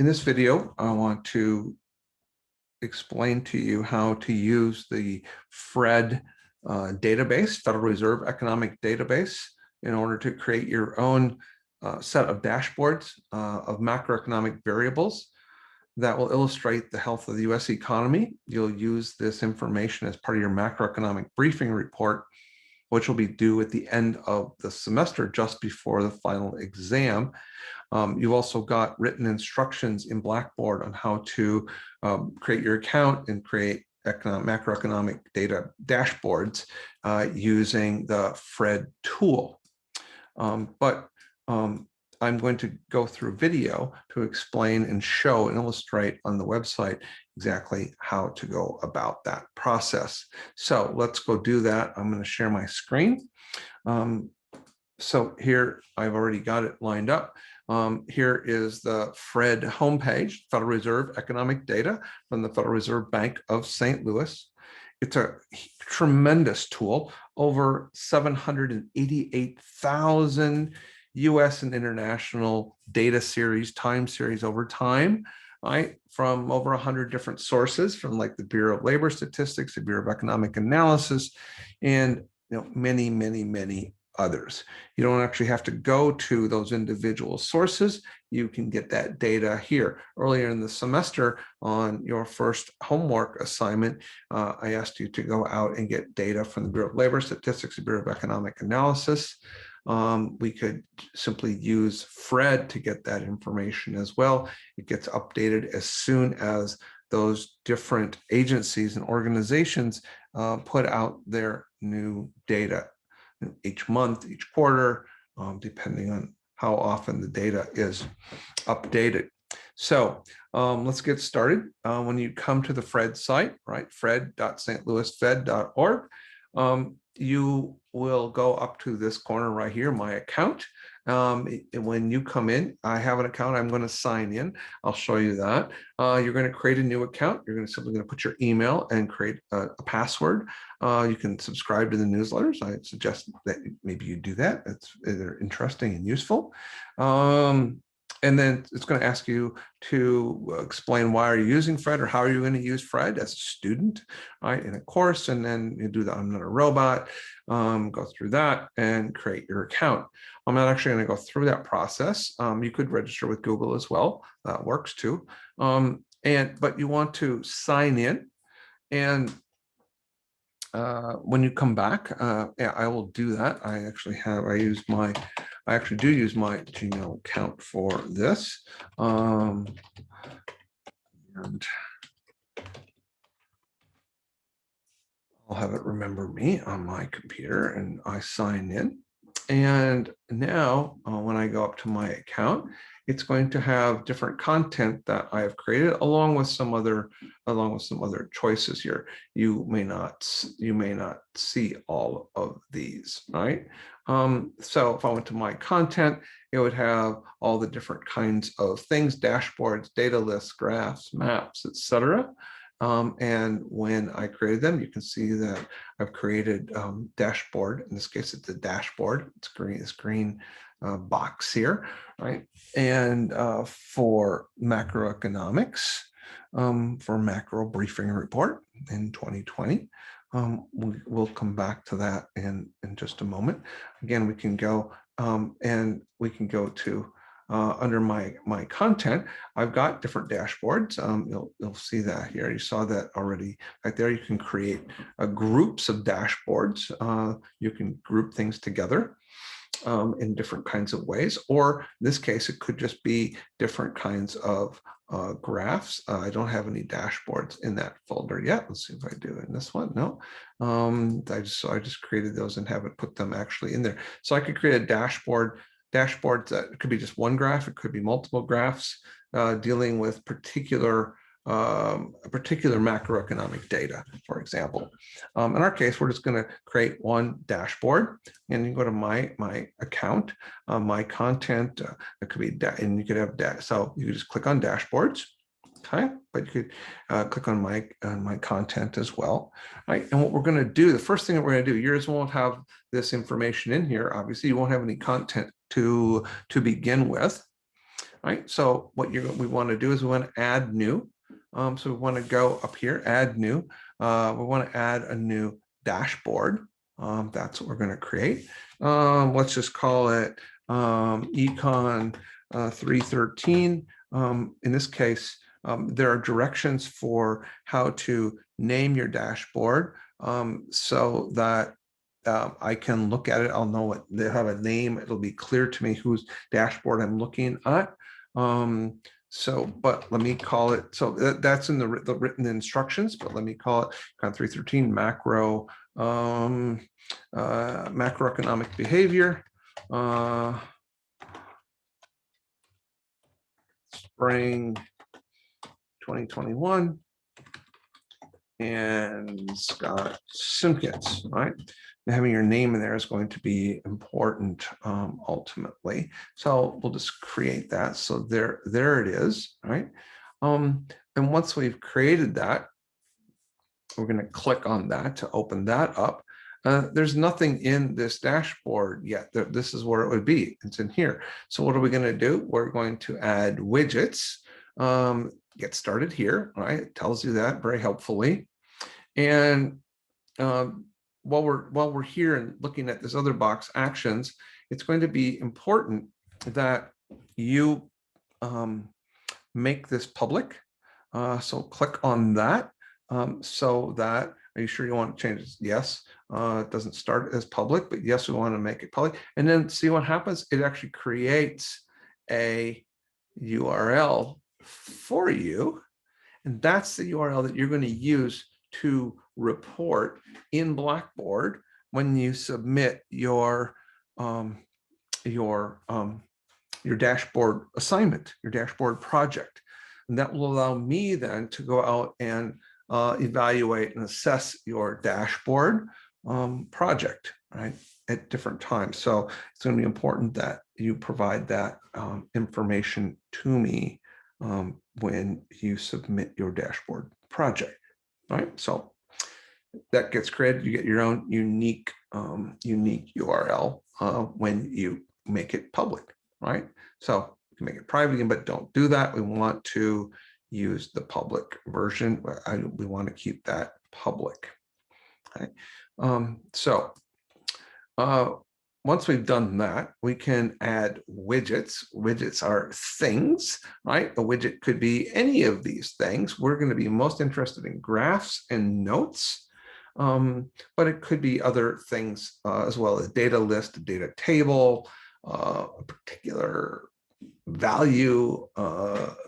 In this video, I want to explain to you how to use the FRED database, Federal Reserve Economic Database, in order to create your own set of dashboards of macroeconomic variables that will illustrate the health of the U.S. economy. You'll use this information as part of your macroeconomic briefing report, which will be due at the end of the semester, just before the final exam. You've also got written instructions in Blackboard on how to create your account and create macroeconomic data dashboards using the FRED tool. I'm going to go through video to explain and show and illustrate on the website exactly how to go about that process. So let's go do that. I'm going to share my screen. So here I've already got it lined up. Here is the FRED homepage, Federal Reserve Economic Data from the Federal Reserve Bank of St. Louis. It's a tremendous tool, over 788,000 US and international data series, time series over time, right? From over 100 different sources, from like the Bureau of Labor Statistics, the Bureau of Economic Analysis, and many, many, many others. You don't actually have to go to those individual sources. You can get that data here. Earlier in the semester, on your first homework assignment, I asked you to go out and get data from the Bureau of Labor Statistics, the Bureau of Economic Analysis. We could simply use FRED to get that information as well. It gets updated as soon as those different agencies and organizations put out their new data each month, each quarter, depending on how often the data is updated. So let's get started. When you come to the FRED site, right, fred.stlouisfed.org, you will go up to this corner right here, my account. When you come in, I have an account, I'm going to sign in. I'll show you that. You're going to create a new account. You're simply going to put your email and create a password. You can subscribe to the newsletters. I suggest that maybe you do that. They're interesting and useful. And then it's going to ask you to explain why are you using FRED, or how are you going to use FRED as a student, right, in a course. And then you do the I'm not a robot, go through that and create your account. I'm not actually going to go through that process. You could register with Google as well. That works too. But you want to sign in, and when you come back, yeah, I will do that. I actually do use my Gmail account for this. And I'll have it remember me on my computer, and I sign in. And now when I go up to my account, it's going to have different content that I have created, along with some other choices here. You may not see all of these, right? So if I went to my content, it would have all the different kinds of things: dashboards, data lists, graphs, maps, etc. And when I created them, you can see that I've created dashboard. In this case, it's a dashboard. It's green, this green box here, right? And for macroeconomics, for macro briefing report in 2020, we'll come back to that in just a moment. Again, we can go and we can go to under my content. I've got different dashboards. You'll see that here. You saw that already right there. You can create groups of dashboards. You can group things together in different kinds of ways, or in this case, it could just be different kinds of graphs. I don't have any dashboards in that folder yet. Let's see if I do in this one. No, I just created those and haven't put them actually in there. So I could create a dashboards that could be just one graph, it could be multiple graphs dealing with particular macroeconomic data, for example. In our case, we're just going to create one dashboard, and you go to my account, my content. It could be and you could have so you could just click on dashboards. Okay, but you could click on my content as well, right? And what we're going to do, the first thing that we're going to do, yours won't have this information in here. Obviously, you won't have any content to begin with. right? So what we want to do is we want to add new. So we want to go up here, add new. We want to add a new dashboard. That's what we're going to create. Let's just call it Econ 313. In this case, there are directions for how to name your dashboard so that I can look at it. I'll know what they have a name. It'll be clear to me whose dashboard I'm looking at. But let me call it, so that's in the written instructions, but let me call it Econ 313 macro, macroeconomic behavior, spring 2021, and Scott Simpkins, right? Having your name in there is going to be important ultimately. So we'll just create that. So there it is, right? And once we've created that, we're going to click on that to open that up. There's nothing in this dashboard yet. This is where it would be. It's in here. So what are we going to do? We're going to add widgets. Get started here, right? It tells you that very helpfully. And while we're here and looking at this other box, actions, it's going to be important that you make this public. So click on that so that, are you sure you want to change this? Yes, it doesn't start as public, but yes, we want to make it public. And then see what happens. It actually creates a URL for you. And that's the URL that you're going to use to report in Blackboard when you submit your dashboard assignment, your dashboard project. And that will allow me then to go out and evaluate and assess your dashboard project, right, at different times. So it's going to be important that you provide that information to me when you submit your dashboard project, right? So that gets created. You get your own unique URL when you make it public, right? So you can make it private, but don't do that. We want to use the public version. We want to keep that public. Okay. Once we've done that, we can add widgets. Widgets are things, right? A widget could be any of these things. We're going to be most interested in graphs and notes, but it could be other things as well as data list, a data table, a particular value, of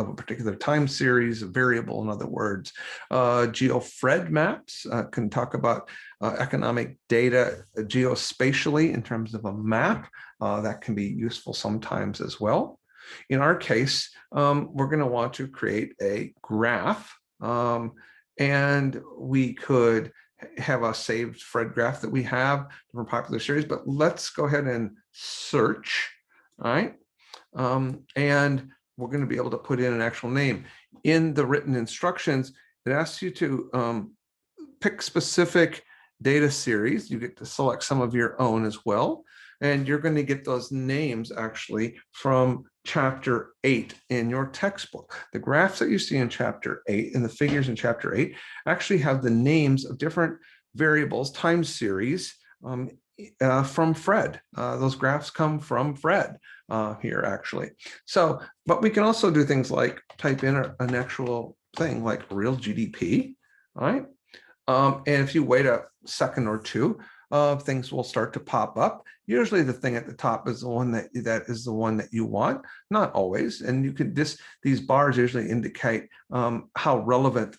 a particular time series, a variable, in other words. GeoFred maps can talk about economic data geospatially in terms of a map. That can be useful sometimes as well. In our case, we're going to want to create a graph, and we could have a saved Fred graph that we have from popular series, but let's go ahead and search, all right? And we're going to be able to put in an actual name. In the written instructions, it asks you to pick specific data series. You get to select some of your own as well. And you're going to get those names actually from chapter 8 in your textbook. The graphs that you see in chapter 8 and the figures in chapter 8 actually have the names of different variables, time series, from Fred. Those graphs come from Fred here actually. So, but we can also do things like type in an actual thing like real GDP, right? And if you wait a second or two, things will start to pop up. Usually the thing at the top is the one that is the one that you want, not always. And you can these bars usually indicate how relevant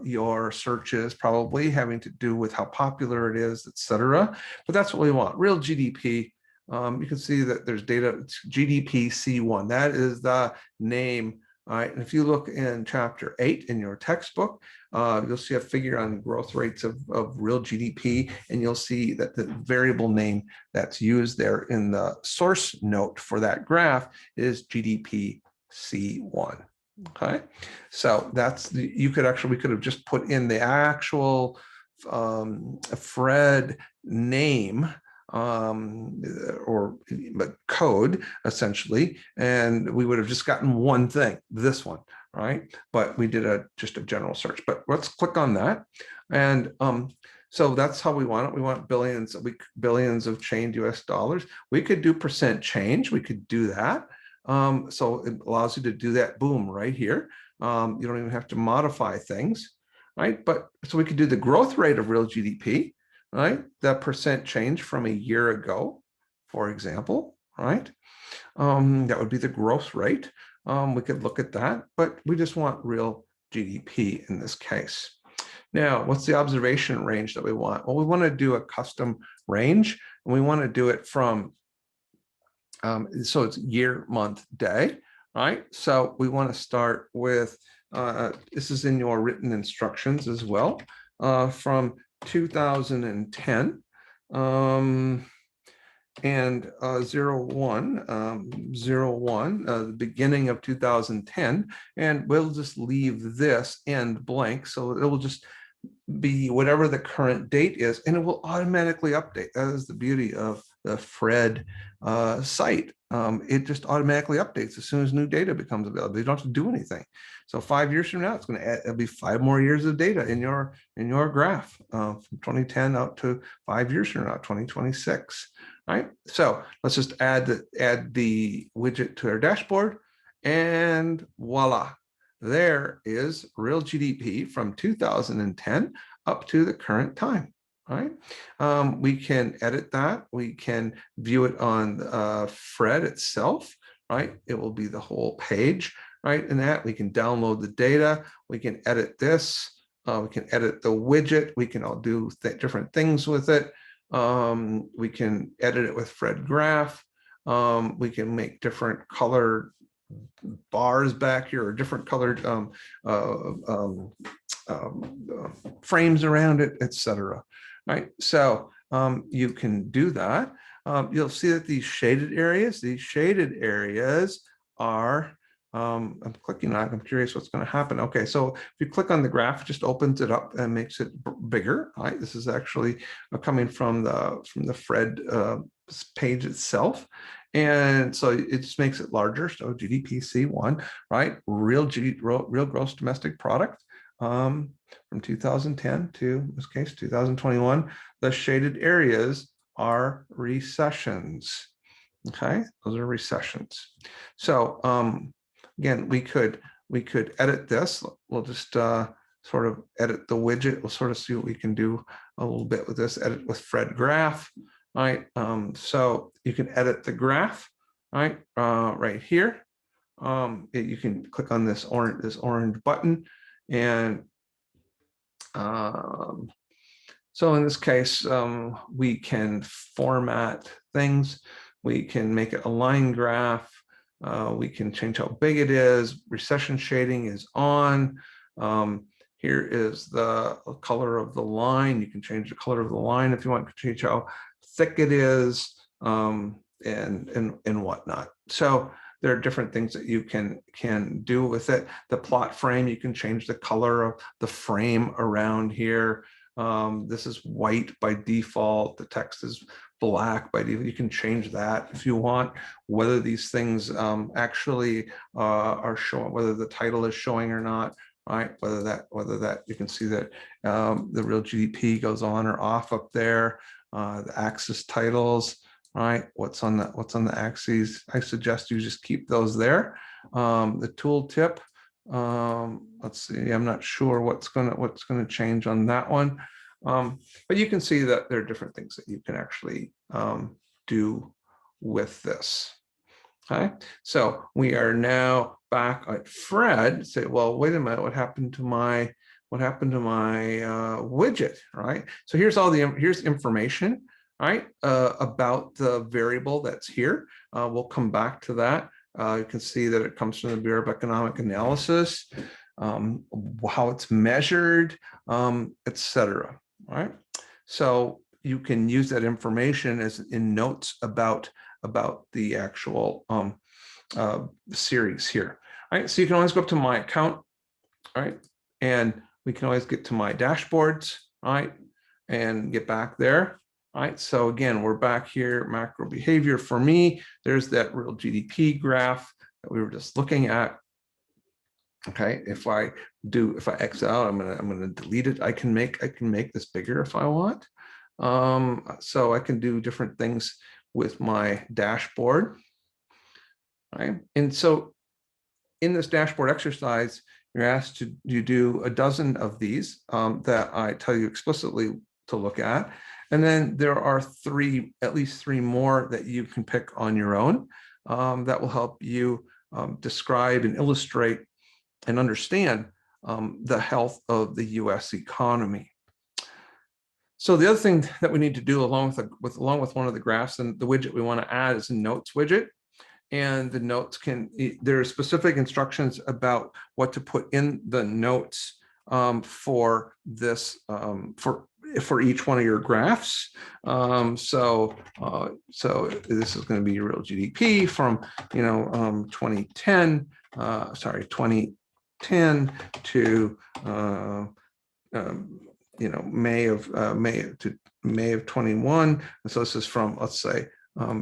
your search is, probably having to do with how popular it is, etc. But that's what we want, real GDP. You can see that there's data, it's GDP C1. That is the name. All right, and if you look in chapter 8 in your textbook, you'll see a figure on growth rates of real GDP, and you'll see that the variable name that's used there in the source note for that graph is GDP C1. Okay, so that's we could have just put in the actual Fred name but code essentially, and we would have just gotten one thing, this one, right? But we did just a general search. But let's click on that, and so that's how we want it. We want billions of chained US dollars. We could do percent change. We could do that. So it allows you to do that, boom, right here. You don't even have to modify things, right? But so we could do the growth rate of real GDP, right? The percent change from a year ago, for example, right? That would be the growth rate. We could look at that, but we just want real GDP in this case. Now, what's the observation range that we want? Well, we want to do a custom range, and we want to do it from, so it's year, month, day, right? So we want to start with, this is in your written instructions as well, from 2010. And 01, the beginning of 2010, and we'll just leave this end blank, so it will just be whatever the current date is, and it will automatically update. That is the beauty of the Phred site. It just automatically updates as soon as new data becomes available. You don't have to do anything. So 5 years from now, it's going to add, it'll be 5 more years of data in your graph, from 2010 out to 5 years from now, 2026. Right. So let's just add the widget to our dashboard, and voila. There is real GDP from 2010 up to the current time, right? We can edit that. We can view it on Phred itself, right? It will be the whole page, right? And that we can download the data. We can edit this. We can edit the widget. We can all do different things with it. We can edit it with Phred Graph. We can make different colored bars back here, or different colored frames around it, etc. Right? So you can do that. You'll see that these shaded areas are, I'm clicking on it. I'm curious what's going to happen. Okay, so if you click on the graph, it just opens it up and makes it bigger. Right? This is actually coming from the Phred page itself. And so it just makes it larger. So GDP-C1, right? Real gross domestic product from 2010 to, in this case, 2021. The shaded areas are recessions. Okay, those are recessions. So again, we could edit this. We'll just sort of edit the widget. We'll sort of see what we can do a little bit with this. Edit with Phred Graph. Right, so you can edit the graph, right, right here. You can click on this orange button, and so in this case, we can format things. We can make it a line graph. We can change how big it is. Recession shading is on. Here is the color of the line. You can change the color of the line if you want to change how thick it is, and whatnot. So there are different things that you can do with it. The plot frame, you can change the color of the frame around here. This is white by default. The text is black by default. You can change that if you want. Whether these things actually are showing, whether the title is showing or not. Right, whether that you can see that the real GDP goes on or off up there. The axis titles, right? What's on the axes? I suggest you just keep those there. The tooltip. Let's see. I'm not sure what's gonna change on that one, but you can see that there are different things that you can actually do with this. Okay, so we are now back at Phred. Say, well, wait a minute, what happened to my widget, right? So here's information, right, about the variable that's here. We'll come back to that. You can see that it comes from the Bureau of Economic Analysis, how it's measured, etc. Right? So you can use that information as in notes about the actual series here. All right, so you can always go up to my account, all right, and we can always get to my dashboards, all right, and get back there, All right, so again, we're back here, macro behavior. For me, there's that real GDP graph that we were just looking at. Okay, if I X out, I'm gonna delete it. I can make this bigger if I want. So I can do different things with my dashboard. Right, and so in this dashboard exercise, you're asked to do a dozen of these that I tell you explicitly to look at. And then there are at least three more that you can pick on your own that will help you describe and illustrate and understand the health of the US economy. So the other thing that we need to do along with one of the graphs, and the widget we want to add is a notes widget. And the notes there are specific instructions about what to put in the notes for this, for each one of your graphs. So this is going to be real GDP from 2010 to May of 21. And so this is from, let's say,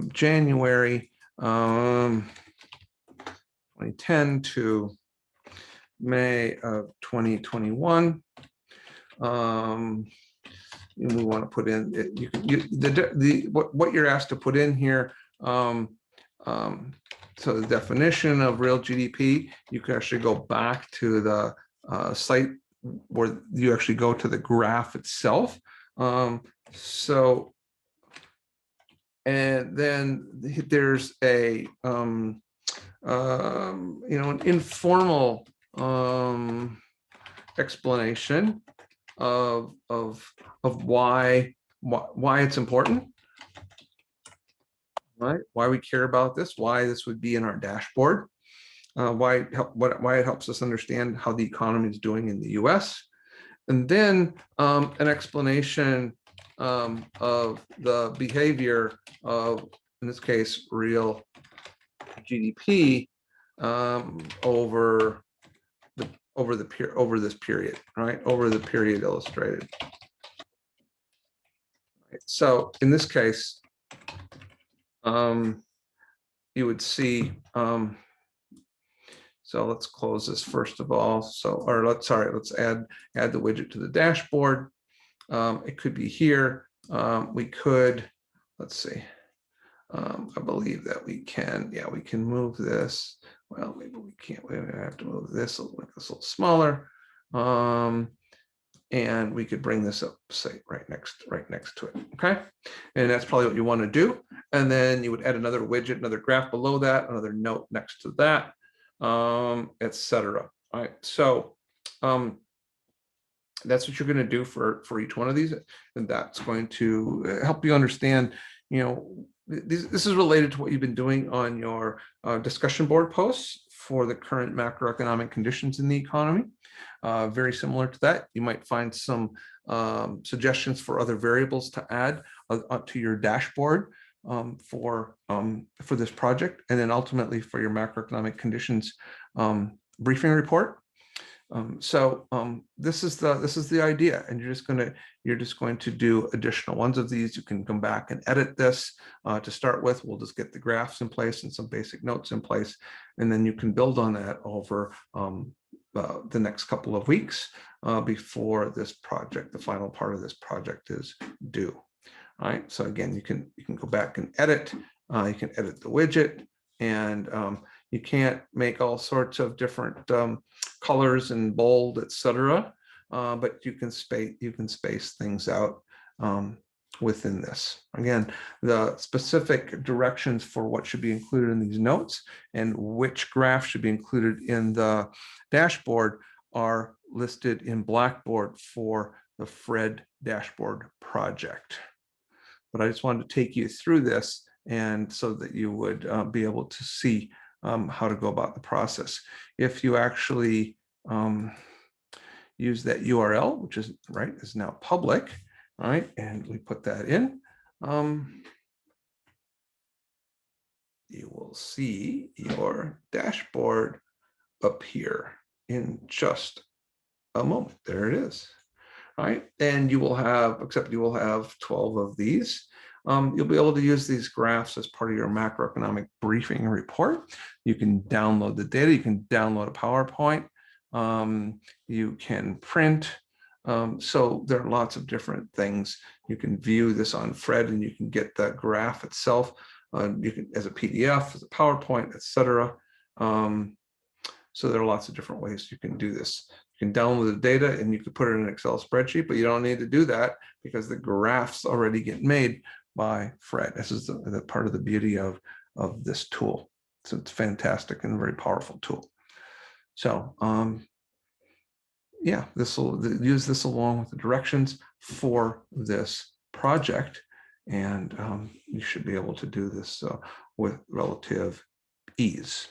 January 2010 to May of 2021. And we want to put in what you're asked to put in here. So the definition of real GDP, you can actually go back to the site where you actually go to the graph itself. And then there's a an informal explanation of why it's important, right? Why we care about this, why this would be in our dashboard, why it helps us understand how the economy is doing in the US, and then an explanation of the behavior of, in this case, real GDP over this period, right? Over the period illustrated. Right. So in this case, you would see. So let's close this first of all. Let's add the widget to the dashboard. It could be here. We could, let's see. I believe that we can. Yeah, we can move this. Well, maybe we can't. We have to move this. Make this a little smaller. And we could bring this up, say, right next to it. Okay, and that's probably what you want to do. And then you would add another widget, another graph below that, another note next to that, etc. All right, so that's what you're going to do for each one of these, and that's going to help you understand. This is related to what you've been doing on your discussion board posts for the current macroeconomic conditions in the economy. Very similar to that, you might find some suggestions for other variables to add to your dashboard for this project, and then ultimately for your macroeconomic conditions briefing report. This is the idea, and you're just going to do additional ones of these. You can come back and edit this to start with. We'll just get the graphs in place and some basic notes in place, and then you can build on that over the next couple of weeks before this project, the final part of this project, is due. All right. So again, you can go back and edit. You can edit the widget, and you can't make all sorts of different colors and bold, etc. But you can space things out within this. Again, the specific directions for what should be included in these notes and which graph should be included in the dashboard are listed in Blackboard for the Phred dashboard project. But I just wanted to take you through this, and so that you would be able to see how to go about the process. If you actually use that URL, which is now public, right? And we put that in. You will see your dashboard appear in just a moment. There it is. right? And you will have, except you will have 12 of these. You'll be able to use these graphs as part of your macroeconomic briefing report. You can download the data. You can download a PowerPoint. You can print. So there are lots of different things. You can view this on Fred, and you can get that graph itself. You can as a PDF, as a PowerPoint, etc. So there are lots of different ways you can do this. You can download the data and you can put it in an Excel spreadsheet, but you don't need to do that because the graphs already get made by Fred. This is the part of the beauty of this tool. So it's fantastic and a very powerful tool. So yeah, this will use this along with the directions for this project, and you should be able to do this with relative ease.